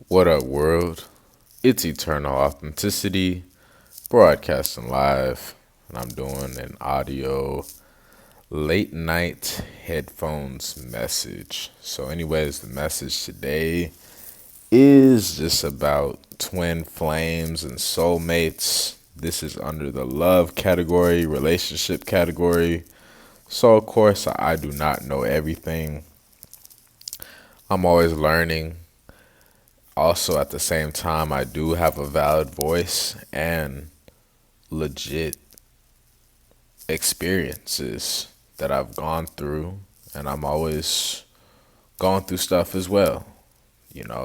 What up, world? It's Eternal Authenticity, broadcasting live, and I'm doing an audio late night headphones message. So, anyways, the message today is just about twin flames and soulmates. This is under the love category, relationship category. So, of course, I do not know everything. I'm always learning. Also, at the same time, I do have a valid voice and legit experiences that I've gone through, and I'm always going through stuff as well.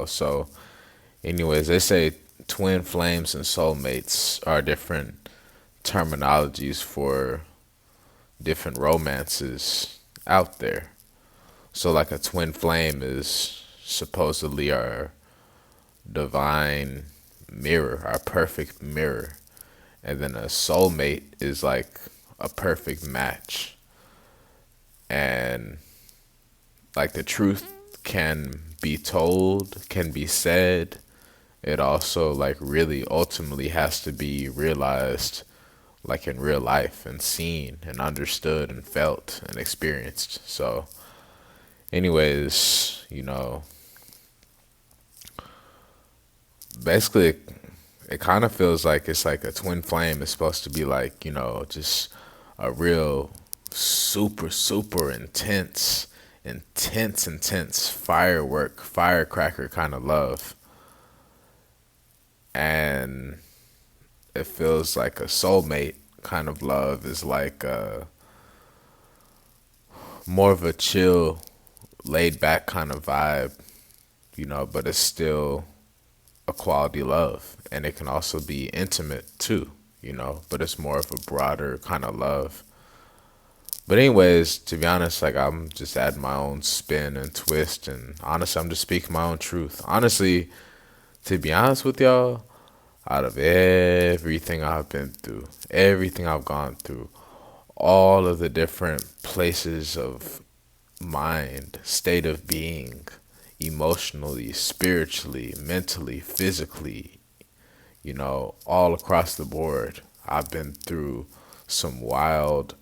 So, anyways, they say twin flames and soulmates are different terminologies for different romances out there. So, like a twin flame is supposedly our divine mirror, our perfect mirror. And then a soulmate is like a perfect match. And like the truth can be told, can be said. It also like really ultimately has to be realized like in real life and seen and understood and felt and experienced. So anyways, basically it kind of feels like it's like a twin flame is supposed to be like, just a real super intense firecracker kind of love. And it feels like a soulmate kind of love is like more of a chill, laid back kind of vibe, but it's still a quality love. And it can also be intimate too, but it's more of a broader kind of love. But anyways, to be honest, like I'm just adding my own spin and twist, and honestly, I'm just speaking my own truth. Honestly, to be honest with y'all, out of everything I've been through, everything I've gone through, all of the different places of mind, state of being, emotionally, spiritually, mentally, physically, all across the board, I've been through some wild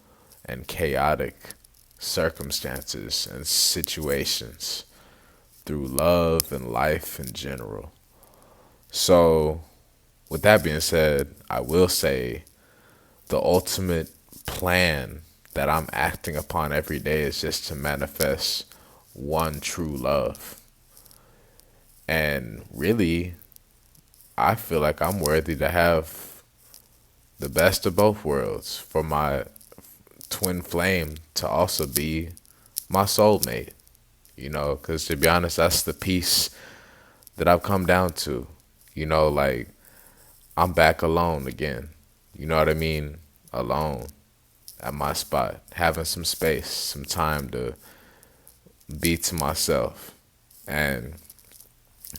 and chaotic circumstances and situations through love and life in general. So, with that being said, I will say the ultimate plan that I'm acting upon every day is just to manifest one true love. And really, I feel like I'm worthy to have the best of both worlds for my twin flame to also be my soulmate, because to be honest, that's the piece that I've come down to. Like, I'm back alone again. You know what I mean? Alone at my spot, having some space, some time to be to myself. And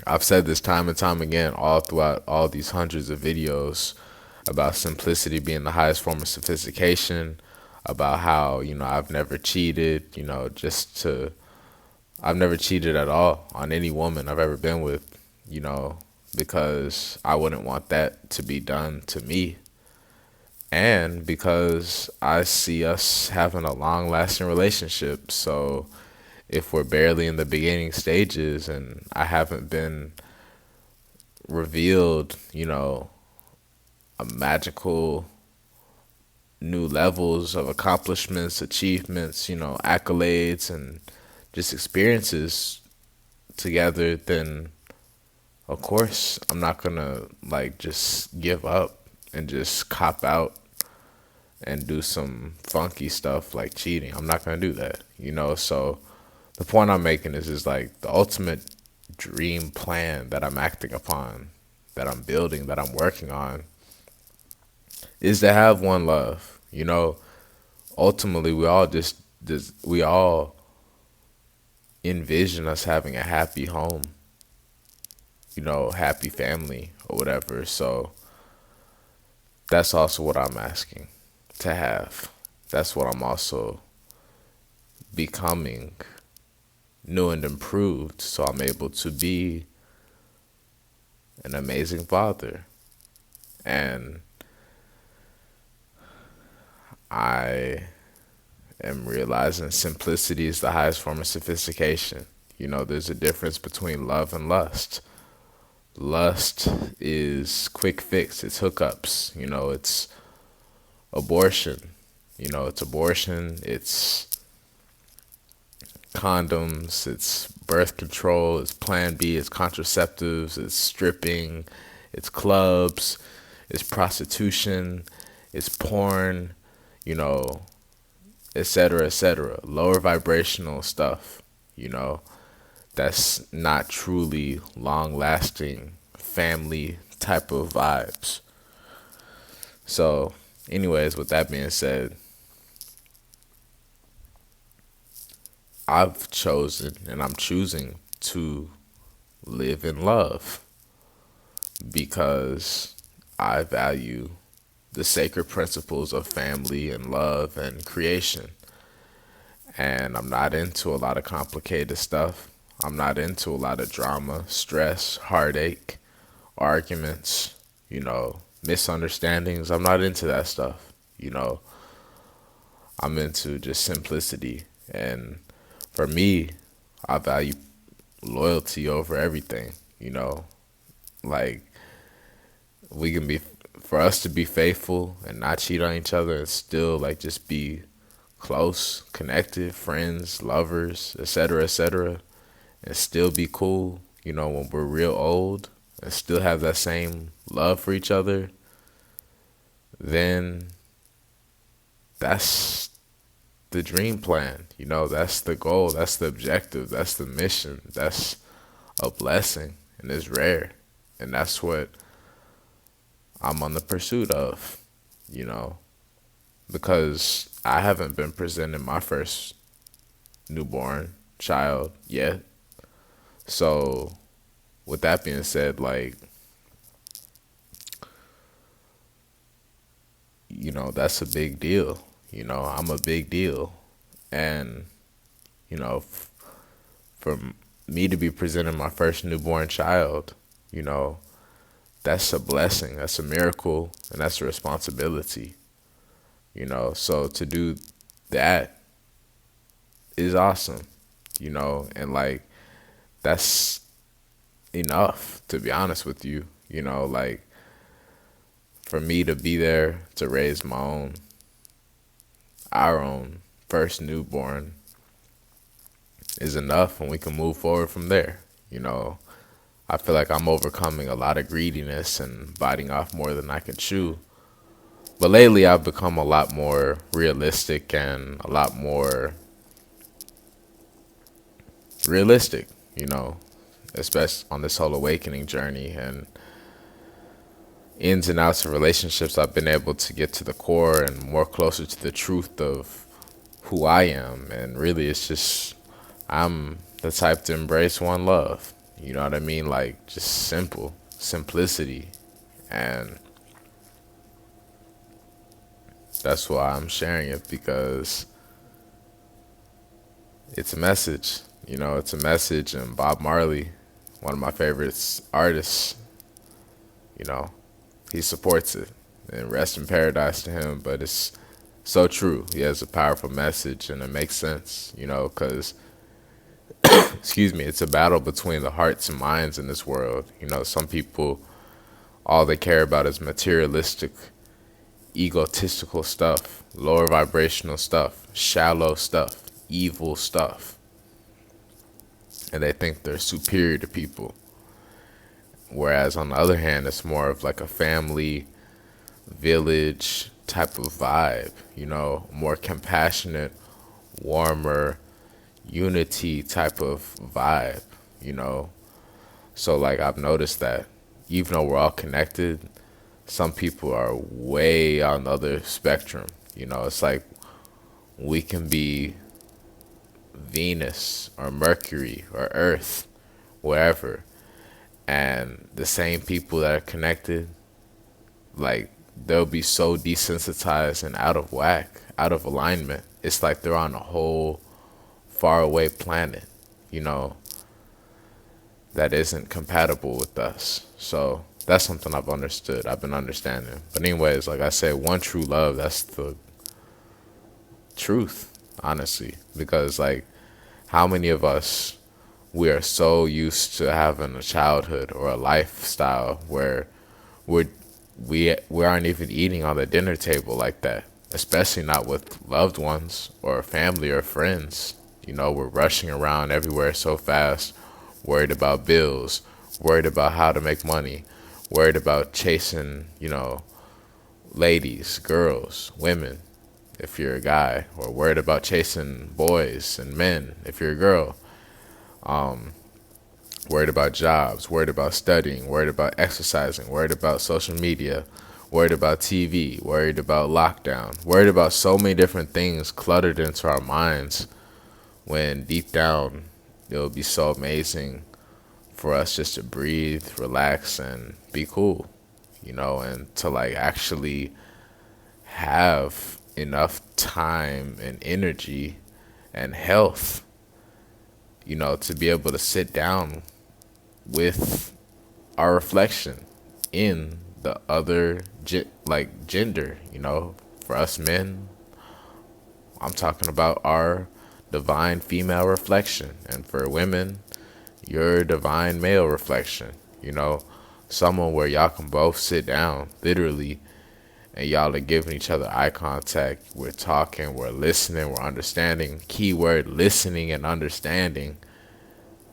I've said this time and time again, all throughout all these hundreds of videos about simplicity being the highest form of sophistication, about how, I've never cheated, I've never cheated at all on any woman I've ever been with, because I wouldn't want that to be done to me. And because I see us having a long lasting relationship. So if we're barely in the beginning stages and I haven't been revealed, a magical new levels of accomplishments, achievements, accolades, and just experiences together, then of course I'm not gonna like just give up and just cop out and do some funky stuff like cheating. I'm not gonna do that. So the point I'm making is like the ultimate dream plan that I'm acting upon, that I'm building, that I'm working on, is to have one love. Ultimately, we all just we all envision us having a happy home, happy family or whatever. So that's also what I'm asking to have. That's what I'm also becoming new and improved, so I'm able to be an amazing father. And I am realizing simplicity is the highest form of sophistication. There's a difference between love and lust. Lust is quick fix, it's hookups, it's abortion. It's abortion, it's condoms, it's birth control, it's plan B, it's contraceptives, it's stripping, it's clubs, it's prostitution, it's porn, you know, etc., etc. Lower vibrational stuff, that's not truly long lasting family type of vibes. So, anyways, with that being said, I've chosen and I'm choosing to live in love because I value the sacred principles of family and love and creation. And I'm not into a lot of complicated stuff. I'm not into a lot of drama, stress, heartache, arguments, misunderstandings. I'm not into that stuff. I'm into just simplicity. And for me, I value loyalty over everything, like we can be, for us to be faithful and not cheat on each other and still like just be close, connected, friends, lovers, etc., etc., and still be cool, when we're real old and still have that same love for each other, then that's the dream plan. That's the goal, that's the objective, that's the mission, that's a blessing, and it's rare. And that's what I'm on the pursuit of, because I haven't been presented my first newborn child yet. So, with that being said, like, that's a big deal. I'm a big deal. And, for me to be presenting my first newborn child, that's a blessing, that's a miracle, and that's a responsibility. So to do that is awesome, and like that's enough, to be honest with you. Like for me to be there to raise our own first newborn is enough, and we can move forward from there. I feel like I'm overcoming a lot of greediness and biting off more than I can chew. But lately, I've become a lot more realistic and a lot more realistic, especially on this whole awakening journey and ins and outs of relationships. I've been able to get to the core and more closer to the truth of who I am. And really, it's just, I'm the type to embrace one love. You know what I mean? Like, just simplicity. And that's why I'm sharing it, because it's a message. It's a message. And Bob Marley, one of my favorite artists, he supports it. And rest in paradise to him. But it's so true. He has a powerful message, and it makes sense, because excuse me, it's a battle between the hearts and minds in this world. Some people, all they care about is materialistic, egotistical stuff, lower vibrational stuff, shallow stuff, evil stuff. And they think they're superior to people. Whereas on the other hand, it's more of like a family, village type of vibe, more compassionate, warmer, unity type of vibe, So like I've noticed that even though we're all connected, some people are way on the other spectrum. It's like we can be Venus or Mercury or Earth, wherever, and the same people that are connected, like they'll be so desensitized and out of whack, out of alignment. It's like they're on a whole far away planet, that isn't compatible with us. So that's something I've understood. I've been understanding. But anyways, like I said, one true love, that's the truth, honestly. Because like how many of us, we are so used to having a childhood or a lifestyle where we're we aren't even eating on the dinner table like that, especially not with loved ones or family or friends. We're rushing around everywhere so fast, worried about bills, worried about how to make money, worried about chasing, ladies, girls, women, if you're a guy, or worried about chasing boys and men if you're a girl. Worried about jobs, worried about studying, worried about exercising, worried about social media, worried about TV, worried about lockdown, worried about so many different things cluttered into our minds, when deep down it would be so amazing for us just to breathe, relax, and be cool, and to like actually have enough time and energy and health, to be able to sit down with our reflection in the other gender. For us men, I'm talking about our divine female reflection, and for women, your divine male reflection. Someone where y'all can both sit down literally, and y'all are giving each other eye contact. We're talking, we're listening, we're understanding. Keyword: listening and understanding.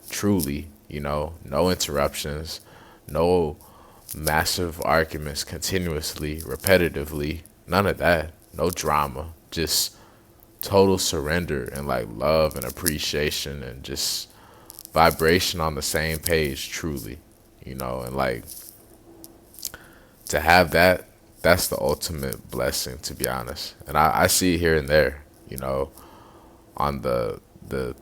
Truly, no interruptions, no massive arguments continuously, repetitively, none of that. No drama, just total surrender and like love and appreciation and just vibration on the same page, truly, and like to have that, that's the ultimate blessing, to be honest. And I see it here and there, on the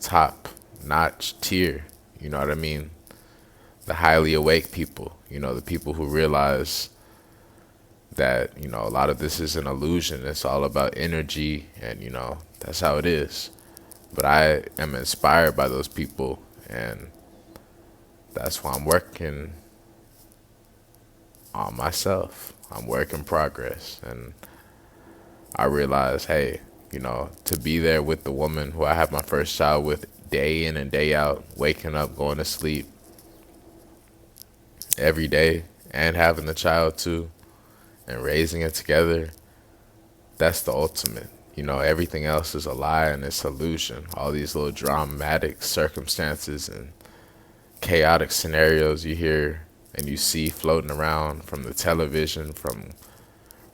top notch tier, you know what I mean? The highly awake people, the people who realize that, a lot of this is an illusion. It's all about energy, and, that's how it is. But I am inspired by those people, and that's why I'm working on myself. I'm work in progress. And I realize, hey, to be there with the woman who I have my first child with day in and day out, waking up, going to sleep every day, and having the child too, and raising it together, that's the ultimate. Everything else is a lie and it's illusion. All these little dramatic circumstances and chaotic scenarios you hear and you see floating around from the television, from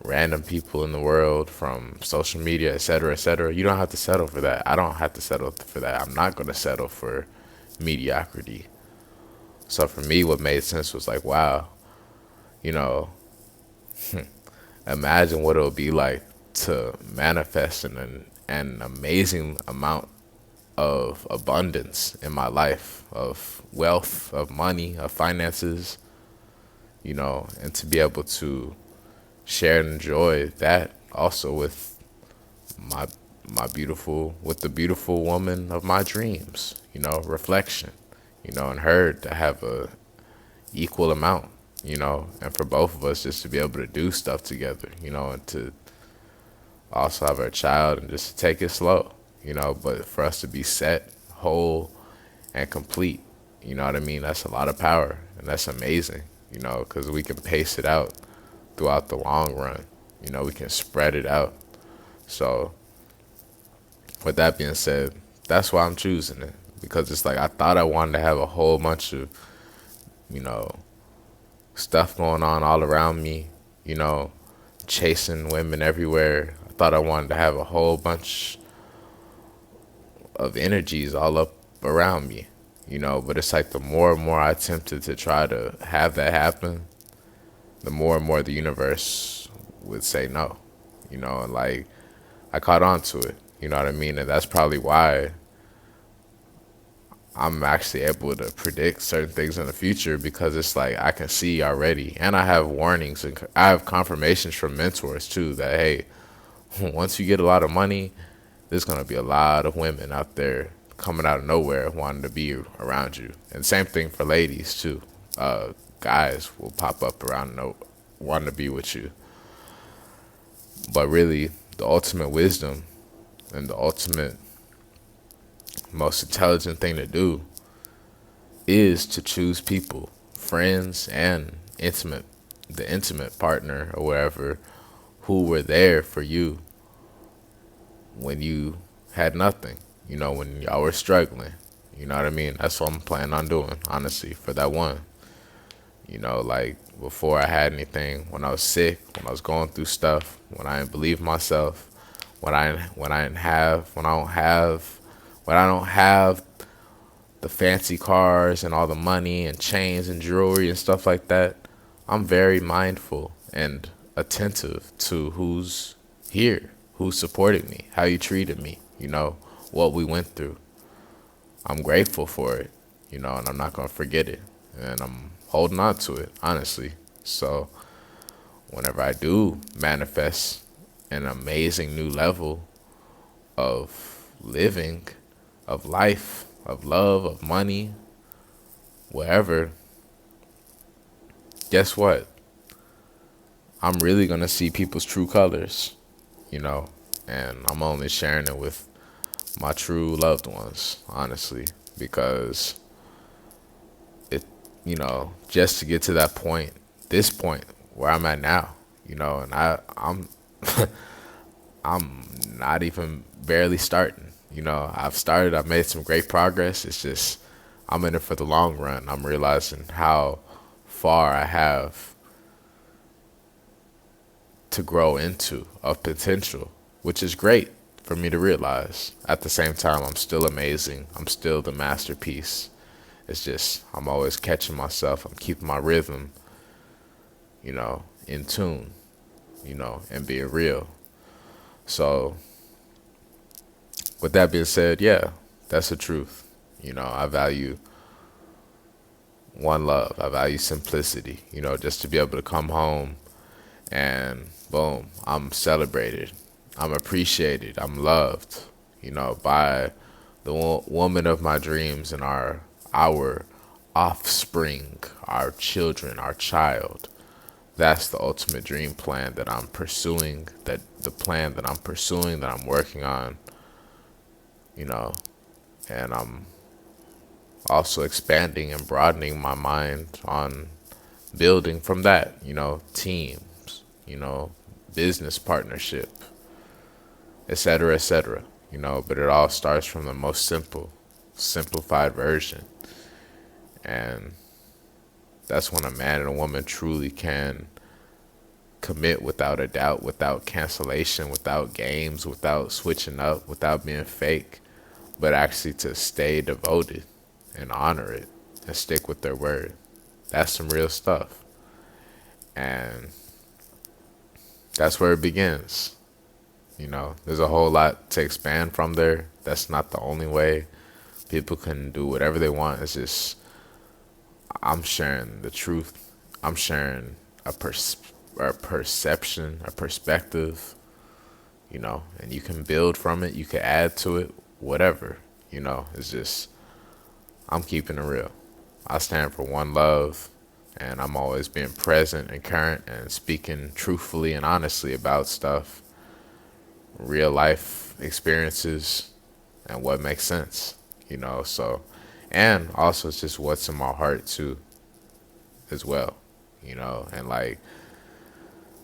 random people in the world, from social media, etc., etc. You don't have to settle for that. I don't have to settle for that. I'm not going to settle for mediocrity. So for me, what made sense was like, wow, you know, imagine what it would be like to manifest an amazing amount of abundance in my life, of wealth, of money, of finances, and to be able to share and enjoy that also with my the beautiful woman of my dreams, reflection, and her to have a equal amount, and for both of us just to be able to do stuff together, and to also have our child and just to take it slow, but for us to be set, whole, and complete, you know what I mean? That's a lot of power, and that's amazing, because we can pace it out throughout the long run. We can spread it out. So with that being said, that's why I'm choosing it, because it's like I thought I wanted to have a whole bunch of, stuff going on all around me, chasing women everywhere. I thought I wanted to have a whole bunch of energies all up around me, but it's like the more and more I attempted to try to have that happen, the more and more the universe would say no, and like I caught on to it, you know what I mean? And that's probably why I'm actually able to predict certain things in the future, because it's like I can see already, and I have warnings and I have confirmations from mentors too that, hey, once you get a lot of money, there's gonna be a lot of women out there coming out of nowhere wanting to be around you. And same thing for ladies too. Guys will pop up around no wanting to be with you. But really, the ultimate wisdom and the ultimate most intelligent thing to do is to choose people, friends and the intimate partner or whatever, who were there for you when you had nothing, when y'all were struggling. You know what I mean? That's what I'm planning on doing, honestly, for that one. Like before I had anything, when I was sick, when I was going through stuff, when I didn't believe myself, when I don't have the fancy cars and all the money and chains and jewelry and stuff like that, I'm very mindful and attentive to who's here, who supported me, how you treated me, what we went through. I'm grateful for it, and I'm not going to forget it. And I'm holding on to it, honestly. So whenever I do manifest an amazing new level of living, of life, of love, of money, whatever, guess what? I'm really going to see people's true colors, and I'm only sharing it with my true loved ones, honestly, because just to get to this point where I'm at now, and I'm I'm not even barely starting. I've made some great progress. It's just I'm in it for the long run. I'm realizing how far I have to grow into of potential, which is great for me to realize. At the same time, I'm still amazing. I'm still the masterpiece. It's just I'm always catching myself. I'm keeping my rhythm, in tune, and being real. So with that being said, yeah, that's the truth. I value one love. I value simplicity, just to be able to come home and boom, I'm celebrated. I'm appreciated. I'm loved, by the woman of my dreams and our offspring, our children, our child. That's the ultimate dream plan that I'm pursuing, the plan that I'm pursuing, that I'm working on, and I'm also expanding and broadening my mind on building from that, teams, business partnership, etc., etc., but it all starts from the most simplified version. And that's when a man and a woman truly can commit without a doubt, without cancellation, without games, without switching up, without being fake, but actually to stay devoted and honor it and stick with their word. That's some real stuff. And that's where it begins. There's a whole lot to expand from there. That's not the only way. People can do whatever they want. It's just I'm sharing the truth. I'm sharing a perception, a perspective, and you can build from it. You can add to it, whatever, it's just, I'm keeping it real. I stand for one love, and I'm always being present and current and speaking truthfully and honestly about stuff, real life experiences, and what makes sense, so, and also it's just what's in my heart too, as well, and like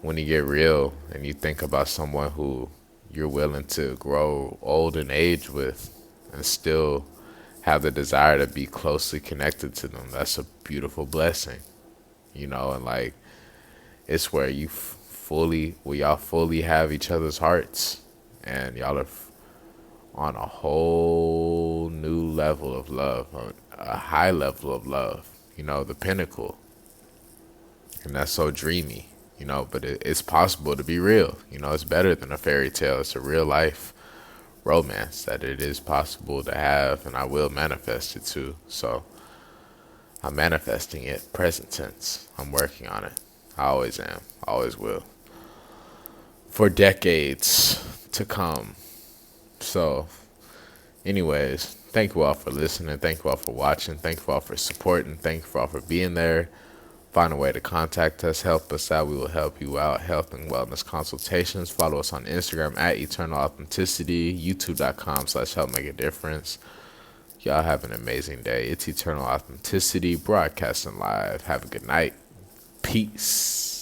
when you get real and you think about someone who you're willing to grow old in age with and still have the desire to be closely connected to them, that's a beautiful blessing, and like it's where y'all fully have each other's hearts, and y'all are on a whole new level of love, a high level of love, the pinnacle. And that's so dreamy, but it's possible to be real. It's better than a fairy tale. It's a real life romance that it is possible to have, and I will manifest it too. So I'm manifesting it, present tense. I'm working on it. I always am, always will, for decades to come. So Anyways, thank you all for listening. Thank you all for watching. Thank you all for supporting. Thank you all for being there. Find a way to contact us, help us out. We will help you out. Health and wellness consultations. Follow us on Instagram at Eternal Authenticity, YouTube.com/Help Make a Difference. Y'all have an amazing day. It's Eternal Authenticity, broadcasting live. Have a good night. Peace.